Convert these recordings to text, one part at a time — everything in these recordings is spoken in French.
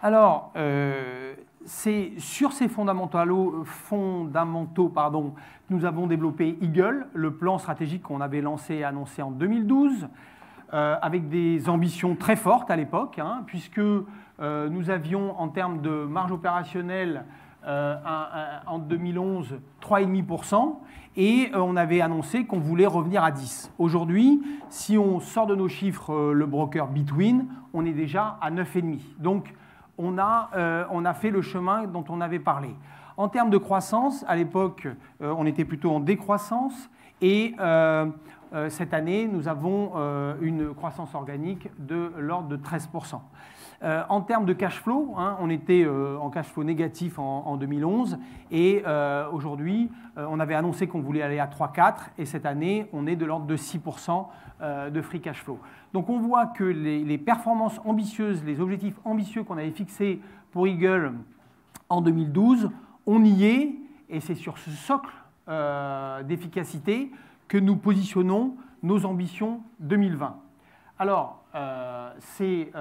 Alors, c'est sur ces fondamentaux, que nous avons développé Eagle, le plan stratégique qu'on avait lancé et annoncé en 2012, avec des ambitions très fortes à l'époque, puisque nous avions, en termes de marge opérationnelle, en 2011, 3,5%, et on avait annoncé qu'on voulait revenir à 10. Aujourd'hui, si on sort de nos chiffres le broker Between, on est déjà à 9,5. Donc, on a fait le chemin dont on avait parlé. En termes de croissance, à l'époque, on était plutôt en décroissance, et cette année, nous avons une croissance organique de l'ordre de 13%. En termes de cash flow, on était en cash flow négatif en 2011, et aujourd'hui, on avait annoncé qu'on voulait aller à 3,4, et cette année, on est de l'ordre de 6% de free cash flow. Donc on voit que les performances ambitieuses, les objectifs ambitieux qu'on avait fixés pour Eagle en 2012, on y est, et c'est sur ce socle d'efficacité que nous positionnons nos ambitions 2020. Alors, c'est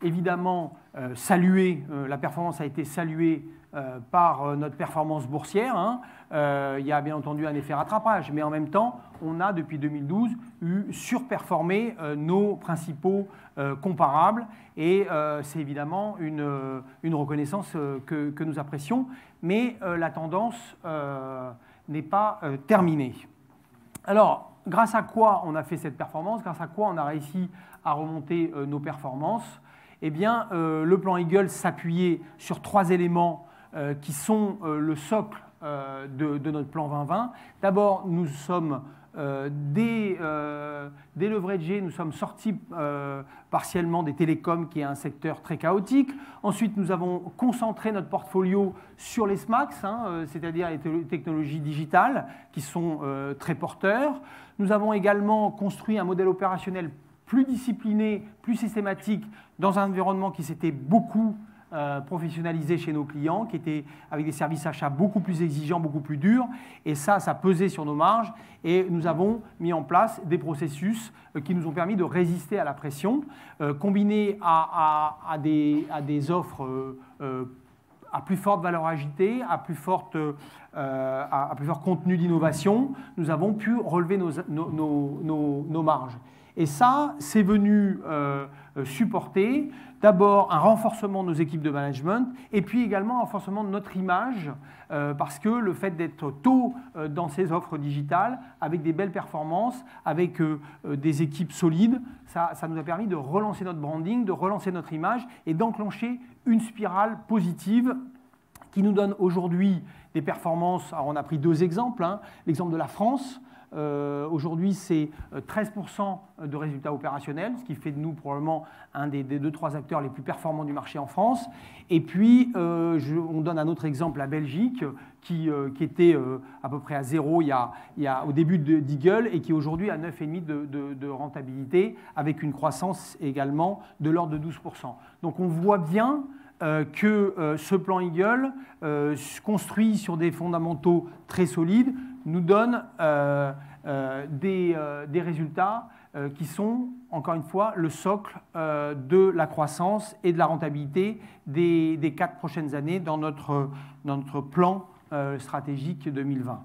évidemment salué, la performance a été saluée par notre performance boursière. Il y a bien entendu un effet rattrapage, mais en même temps, on a depuis 2012 surperformé nos principaux comparables, et c'est évidemment une reconnaissance que nous apprécions, mais la tendance n'est pas terminée. Alors, grâce à quoi on a fait cette performance? Grâce à quoi on a réussi à remonter nos performances? Eh bien, le plan Eagle s'appuyait sur 3 éléments qui sont le socle de notre plan 2020. D'abord, nous sommes déleveragés, nous sommes sortis partiellement des télécoms, qui est un secteur très chaotique. Ensuite, nous avons concentré notre portfolio sur les SMAX, c'est-à-dire les technologies digitales, qui sont très porteurs. Nous avons également construit un modèle opérationnel plus discipliné, plus systématique, dans un environnement qui s'était beaucoup professionnalisé chez nos clients, qui était avec des services achats beaucoup plus exigeants, beaucoup plus durs, et ça pesait sur nos marges, et nous avons mis en place des processus qui nous ont permis de résister à la pression, combinés à des offres à plus forte valeur ajoutée, à plus fort contenu d'innovation. Nous avons pu relever nos marges. Et ça, c'est venu supporter d'abord un renforcement de nos équipes de management, et puis également un renforcement de notre image, parce que le fait d'être tôt dans ces offres digitales, avec des belles performances, avec des équipes solides, ça nous a permis de relancer notre branding, de relancer notre image, et d'enclencher une spirale positive qui nous donne aujourd'hui des performances. Alors on a pris 2 exemples, l'exemple de la France. Aujourd'hui, c'est 13% de résultats opérationnels, ce qui fait de nous probablement un des 2-3 acteurs les plus performants du marché en France. Et puis, on donne un autre exemple, la Belgique, qui était à peu près à 0 au début d'Eagle, et qui est aujourd'hui à 9,5% de rentabilité, avec une croissance également de l'ordre de 12%. Donc on voit bien que ce plan Eagle, construit sur des fondamentaux très solides, nous donne des résultats qui sont, encore une fois, le socle de la croissance et de la rentabilité des 4 prochaines années dans notre plan stratégique 2020.